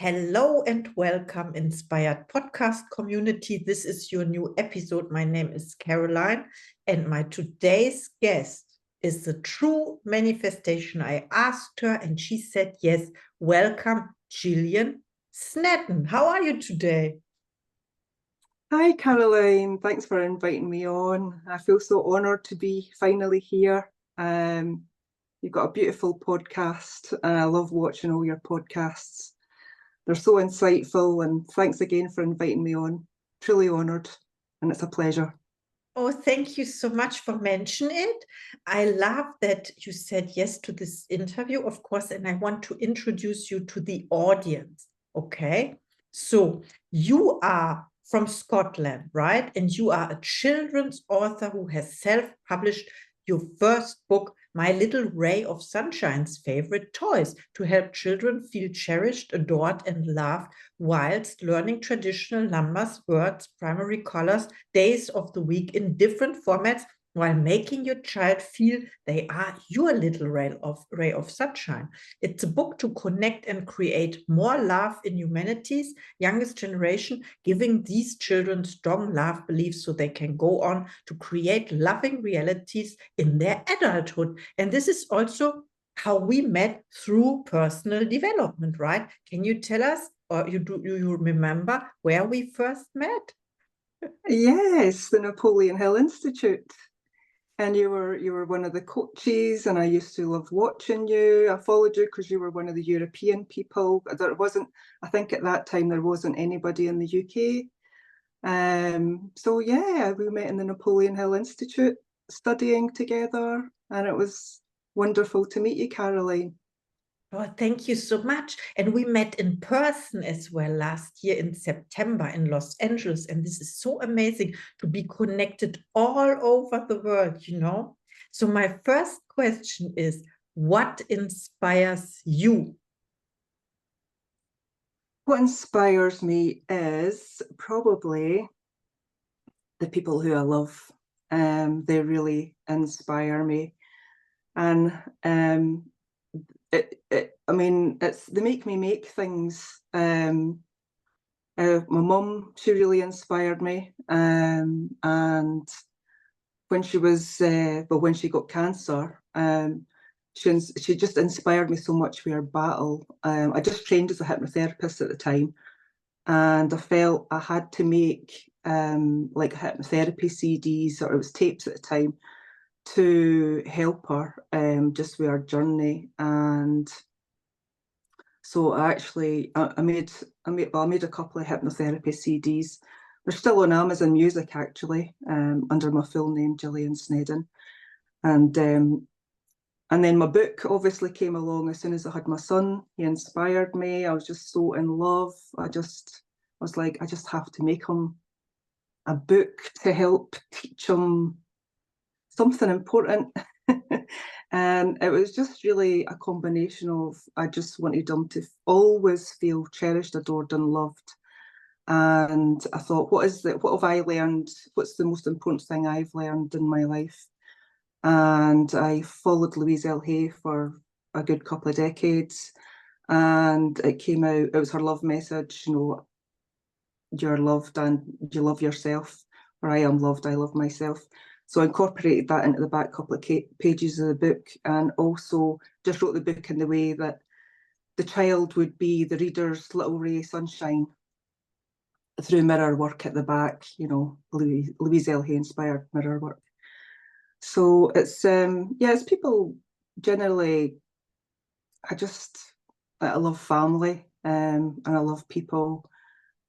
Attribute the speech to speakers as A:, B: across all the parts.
A: Hello and welcome, Inspired Podcast community. This is your new episode. My name is Caroline, and my today's guest is the true manifestation. I asked her, and she said yes. Welcome, Gillian Sneddon. How are you today?
B: Hi, Caroline. Thanks for inviting me on. I feel so honoured to be finally here. You've got a beautiful podcast, and I love watching all your podcasts. They're so insightful, and thanks again for inviting me on. Truly honoured, and it's a pleasure.
A: Oh, thank you so much for mentioning it. I love that you said yes to this interview, of course, and I want to introduce you to the audience. Okay, so you are from Scotland, right? And you are a children's author who has self-published your first book, My Little Ray of Sunshine's Favorite Toys, to help children feel cherished, adored, and loved whilst learning traditional numbers, words, primary colors, days of the week in different formats, while making your child feel they are your little ray of sunshine. It's a book to connect and create more love in humanity's youngest generation, giving these children strong love beliefs so they can go on to create loving realities in their adulthood. And this is also how we met through personal development, right? Can you tell us, or you remember where we first met?
B: Yes, the Napoleon Hill Institute. And you were one of the coaches, and I used to love watching you. I followed you because you were one of the European people. I think at that time there wasn't anybody in the UK. So yeah, we met in the Napoleon Hill Institute studying together, and it was wonderful to meet you, Caroline.
A: Oh, thank you so much. And we met in person as well last year in September in Los Angeles. And this is so amazing to be connected all over the world, you know? So my first question is, what inspires you?
B: What inspires me is probably the people who I love. They really inspire me. And they make me make things. My mum, she really inspired me. And when she when she got cancer, she just inspired me so much with her battle. I just trained as a hypnotherapist at the time, and I felt I had to make like hypnotherapy CDs, or it was tapes at the time, to help her just with her journey. And so I made a couple of hypnotherapy CDs. They're still on Amazon Music, actually, under my full name, Gillian Sneddon. And then my book obviously came along as soon as I had my son. He inspired me. I was just so in love. I was like, I just have to make him a book to help teach him something important. And it was just really a combination of, I just wanted them to always feel cherished, adored, and loved. And I thought, what have I learned? What's the most important thing I've learned in my life? And I followed Louise L. Hay for a good couple of decades. And it came out, it was her love message, you're loved and you love yourself, or I am loved, I love myself. So I incorporated that into the back couple of pages of the book, and also just wrote the book in the way that the child would be the reader's little ray of sunshine through mirror work at the back, Louise L. Hay inspired mirror work. So it's people generally. I love family, and I love people.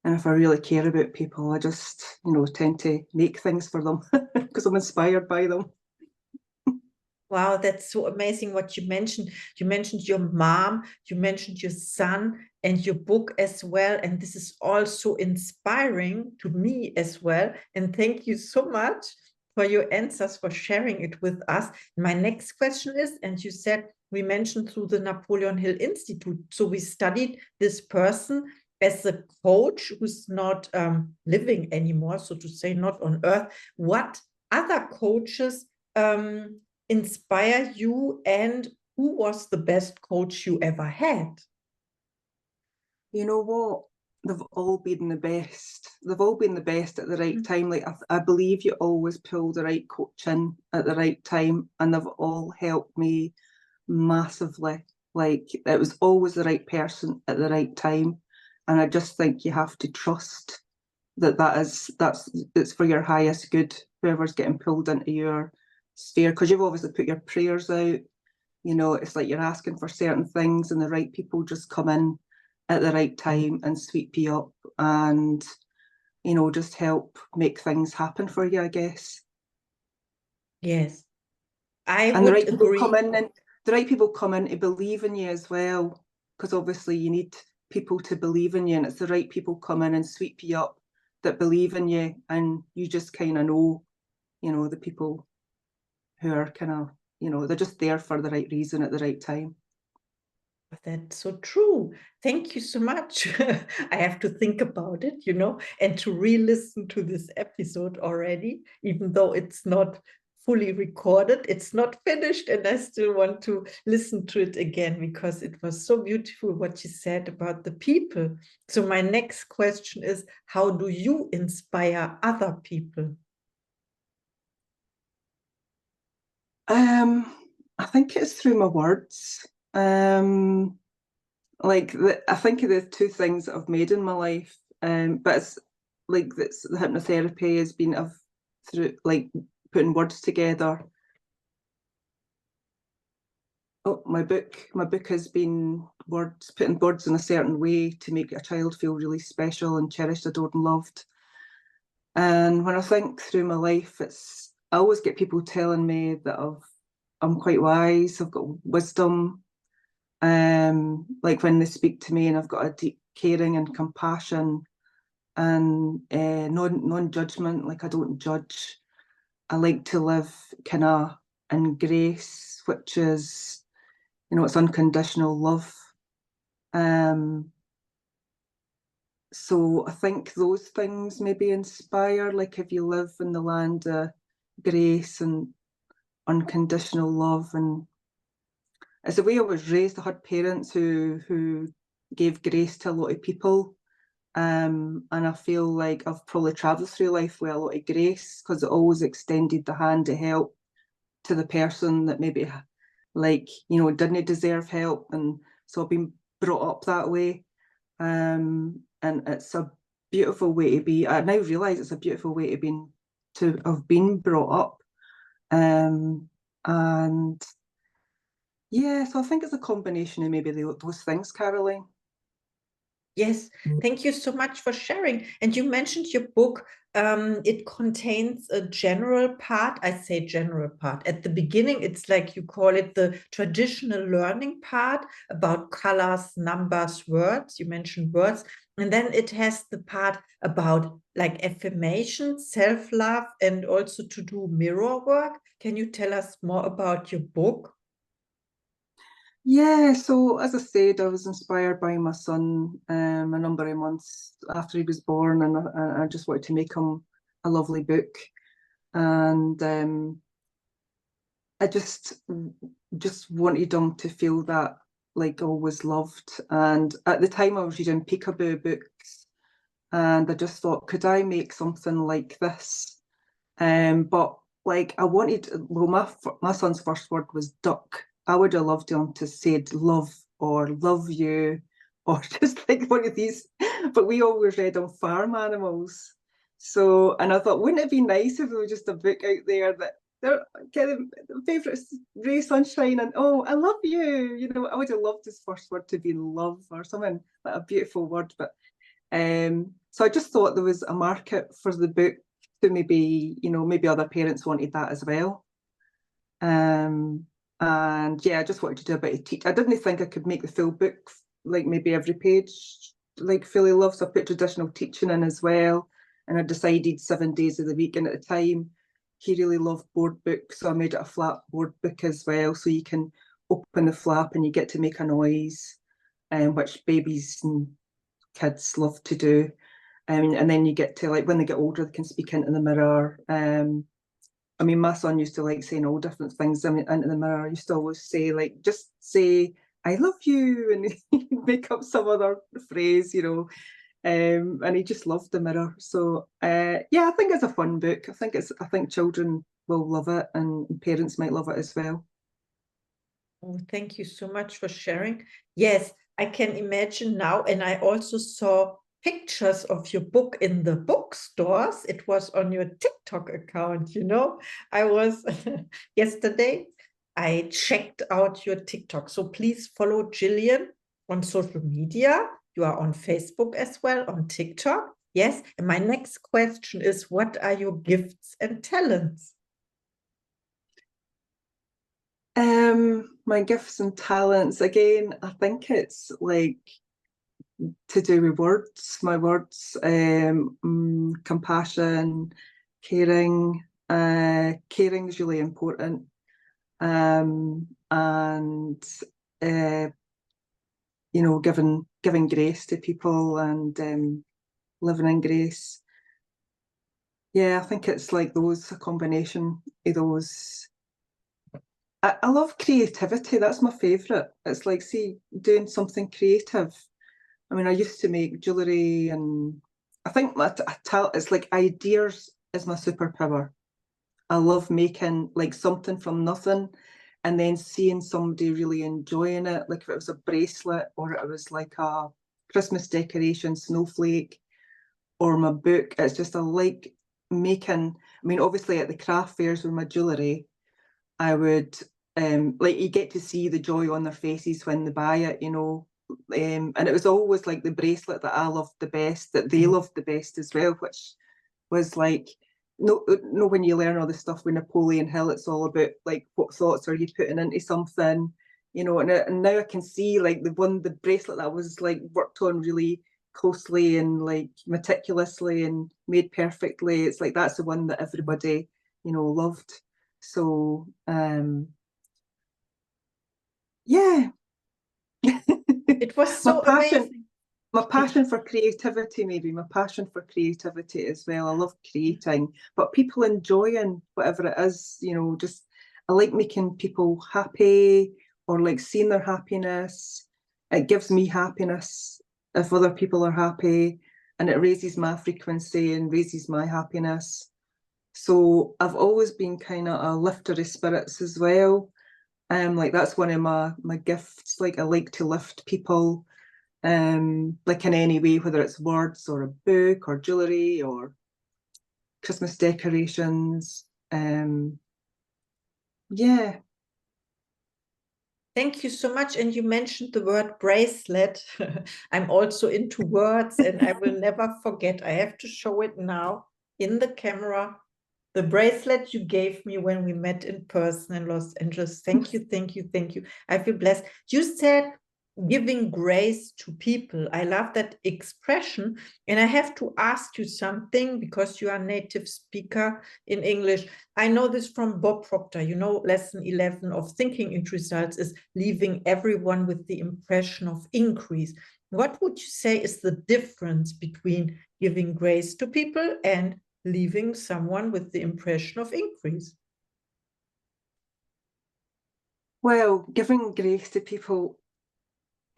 B: And if I really care about people, I just, tend to make things for them because I'm inspired by them.
A: Wow, that's so amazing what you mentioned. You mentioned your mom, you mentioned your son, and your book as well. And this is also inspiring to me as well. And thank you so much for your answers, for sharing it with us. My next question is, and you said we mentioned through the Napoleon Hill Institute. So we studied this person as a coach who's not living anymore, so to say, not on earth. What other coaches inspire you, and who was the best coach you ever had?
B: You know what? They've all been the best. They've all been the best at the right time. Like I believe you always pull the right coach in at the right time, and they've all helped me massively. Like it was always the right person at the right time, and I just think you have to trust that's it's for your highest good. Whoever's getting pulled into your sphere, because you've obviously put your prayers out. You know, it's like you're asking for certain things, and the right people just come in at the right time and sweep you up and, you know, just help make things happen for you, I guess.
A: Yes, I
B: And the
A: would
B: right people come
A: agree.
B: in and the right people come in to believe in you as well, because obviously you need people to believe in you, and it's the right people come in and sweep you up that believe in you, and you just kind of know, you know, the people who are kind of, you know, they're just there for the right reason at the right time.
A: That's so true. Thank you so much. I have to think about it, you know, and to re-listen to this episode already, even though it's not fully recorded. It's not finished, and I still want to listen to it again because it was so beautiful what you said about the people. So my next question is, how do you inspire other people?
B: Um, I think it's through my words. I think of the two things that I've made in my life. But it's like that's the hypnotherapy has been of through like putting words together. Oh, my book has been words, putting words in a certain way to make a child feel really special and cherished, adored, and loved. And when I think through my life, I always get people telling me that I'm quite wise, I've got wisdom. Like when they speak to me, and I've got a deep caring and compassion and non-judgment. Like I don't judge. I like to live kind of in grace, which is, you know, it's unconditional love. Um, so I think those things maybe inspire. Like if you live in the land of grace and unconditional love, and it's the way I was raised. I had parents who gave grace to a lot of people. And I feel like I've probably travelled through life with a lot of grace because it always extended the hand to help to the person that maybe, like, you know, didn't deserve help. And so I've been brought up that way. And it's a beautiful way to be. I now realise it's a beautiful way to have been brought up. And yeah, so I think it's a combination of maybe those things, Caroline.
A: Yes, thank you so much for sharing. And you mentioned your book. It contains a general part. I say general part. At the beginning, it's like you call it the traditional learning part about colors, numbers, words. You mentioned words. And then it has the part about like affirmation, self-love, and also to do mirror work. Can you tell us more about your book?
B: Yeah, so as I said, I was inspired by my son a number of months after he was born, and I just wanted to make him a lovely book. And I just wanted him to feel that like always loved. And at the time, I was reading Peekaboo books, and I just thought, could I make something like this? But like I wanted, well, my son's first word was duck. I would have loved him to said love or love you or just like one of these. But we always read on farm animals. So, and I thought, wouldn't it be nice if there was just a book out there that their kind of favourites, Ray Sunshine, and oh, I love you. You know, I would have loved his first word to be love or something like a beautiful word. But so I just thought there was a market for the book to maybe, you know, maybe other parents wanted that as well. And yeah, I just wanted to do a bit of teach. I didn't think I could make the full book, like maybe every page, like fully love. So I put traditional teaching in as well. And I decided 7 days of the week. And at the time, he really loved board books. So I made it a flat board book as well. So you can open the flap and you get to make a noise, which babies and kids love to do. And then you get to like when they get older, they can speak into the mirror. I mean, my son used to like saying all different things. I mean, into the mirror. I used to always say like, just say I love you, and he'd make up some other phrase, you know. And he just loved the mirror. So yeah, I think it's a fun book. I think children will love it, and parents might love it as well.
A: Oh, thank you so much for sharing. Yes, I can imagine now, and I also saw pictures of your book in the bookstores. It was on your TikTok account, you know. I was yesterday, I checked out your TikTok. So please follow Gillian on social media. You are on Facebook as well, on TikTok. Yes. And my next question is, what are your gifts and talents?
B: My gifts and talents, again, I think it's like to do with words, my words, compassion, caring. Caring is really important. And you know, giving grace to people, and living in grace. Yeah, I think it's like those, a combination of those. I love creativity. That's my favourite. It's like, see, doing something creative. I mean, I used to make jewellery, and I think it's like ideas is my superpower. I love making like something from nothing, and then seeing somebody really enjoying it. Like if it was a bracelet, or it was like a Christmas decoration, snowflake, or my book. It's just, I like making. I mean, obviously at the craft fairs with my jewellery, I would like, you get to see the joy on their faces when they buy it, you know. And it was always like the bracelet that I loved the best, that they loved the best as well, which was like, no, when you learn all this stuff with Napoleon Hill, it's all about like, what thoughts are you putting into something, you know. And now I can see like the bracelet that was like worked on really closely and like meticulously and made perfectly. It's like, that's the one that everybody, you know, loved. So yeah.
A: It was
B: my
A: so
B: passion
A: amazing.
B: my passion for creativity, maybe my passion for creativity as well. I love creating, but people enjoying whatever it is, you know. Just, I like making people happy, or like seeing their happiness. It gives me happiness if other people are happy, and it raises my frequency and raises my happiness. So I've always been kind of a lifter of spirits as well. Like that's one of my gifts. Like, I like to lift people, like in any way, whether it's words or a book or jewellery or Christmas decorations. Yeah.
A: Thank you so much. And you mentioned the word bracelet. I'm also into words, and I will never forget. I have to show it now in the camera. The bracelet you gave me when we met in person in Los Angeles. Thank you, thank you, thank you. I feel blessed. You said giving grace to people. I love that expression. And I have to ask you something, because you are a native speaker in English. I know this from Bob Proctor. You know, lesson 11 of Thinking into Results is leaving everyone with the impression of increase. What would you say is the difference between giving grace to people and leaving someone with the impression of increase?
B: Well, giving grace to people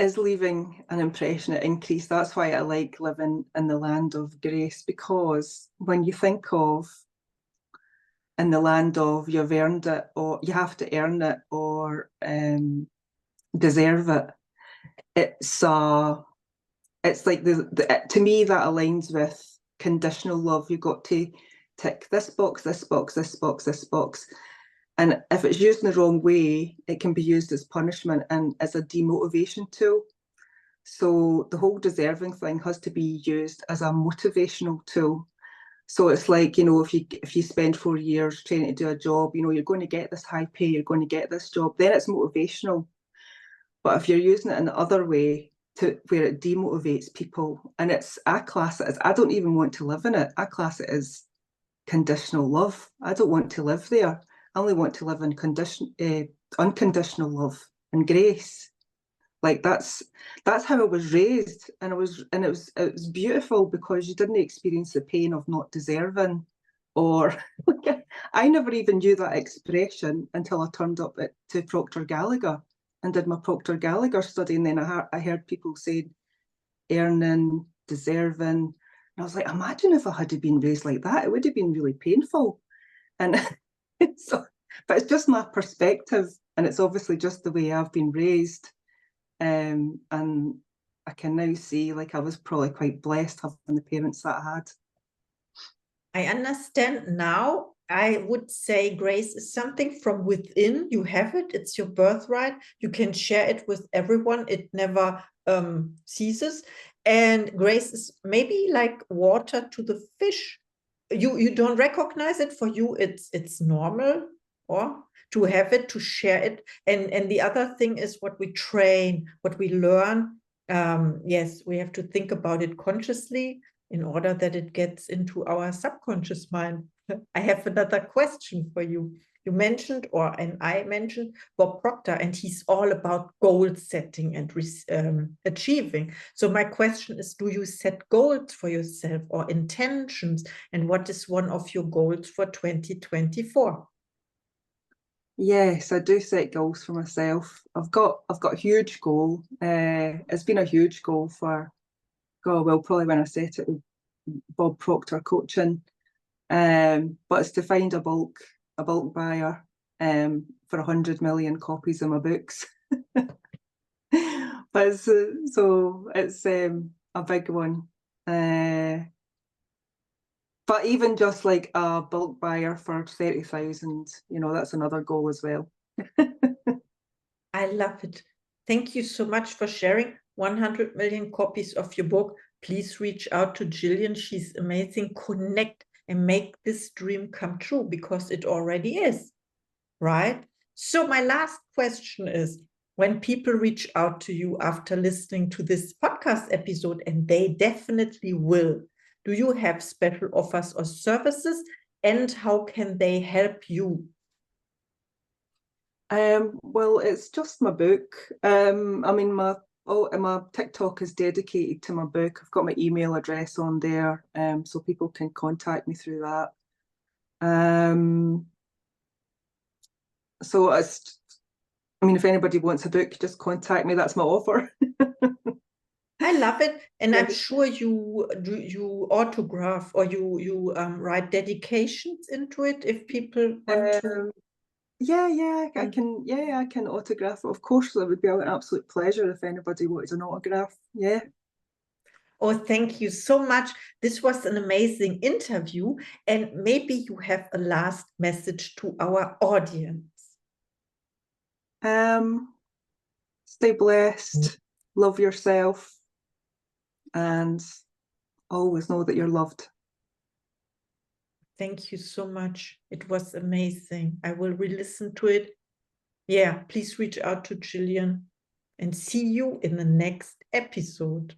B: is leaving an impression of increase. That's why I like living in the land of grace, because when you think of in the land of you've earned it, or you have to earn it, or deserve it, it's like to me that aligns with conditional love. You've got to tick this box, this box, this box, this box. And if it's used in the wrong way, it can be used as punishment and as a demotivation tool. So the whole deserving thing has to be used as a motivational tool. So it's like, you know, if you spend 4 years training to do a job, you know, you're going to get this high pay, you're going to get this job, then it's motivational. But if you're using it in the other way, to where it demotivates people, and I class it as, I don't even want to live in it. I class it as conditional love. I don't want to live there. I only want to live in unconditional love and grace. Like that's how I was raised, and it was beautiful, because you didn't experience the pain of not deserving, or I never even knew that expression until I turned up to Proctor Gallagher. and did my Proctor Gallagher study, and then I heard people say earning, deserving. And I was like, imagine if I had been raised like that, it would have been really painful. And so, but it's just my perspective, and it's obviously just the way I've been raised. And I can now see, like, I was probably quite blessed having the parents that I had.
A: I understand now. I would say grace is something from within. You have it. It's your birthright. You can share it with everyone. It never ceases. And grace is maybe like water to the fish. You don't recognize it. For you, it's normal, or to have it, to share it. And the other thing is what we train, what we learn. Yes, we have to think about it consciously in order that it gets into our subconscious mind. I have another question for you. You mentioned, and I mentioned Bob Proctor, and he's all about goal setting and achieving. So my question is, do you set goals for yourself or intentions? And what is one of your goals for 2024?
B: Yes, I do set goals for myself. I've got a huge goal. It's been a huge goal for, probably when I set it with Bob Proctor coaching. But it's to find a bulk buyer for 100 million copies of my books. But it's a big one. But even just like a bulk buyer for 30,000, that's another goal as well.
A: I love it. Thank you so much for sharing 100 million copies of your book. Please reach out to Gillian. She's amazing. Connect and make this dream come true, because it already is, right? So my last question is, when people reach out to you after listening to this podcast episode, and they definitely will, do you have special offers or services, and how can they help you?
B: Well, it's just my book. I mean, my TikTok is dedicated to my book. I've got my email address on there, so people can contact me through that. So I mean, if anybody wants a book, just contact me. That's my offer.
A: I love it, and I'm sure you autograph, or you write dedications into it if people want to.
B: Yeah, I can autograph it. Of course, it would be an absolute pleasure if anybody wanted an autograph. Yeah.
A: Oh, thank you so much. This was an amazing interview, and maybe you have a last message to our audience.
B: Stay blessed, love yourself, and always know that you're loved.
A: Thank you so much. It was amazing. I will re-listen to it. Yeah, please reach out to Gillian, and see you in the next episode.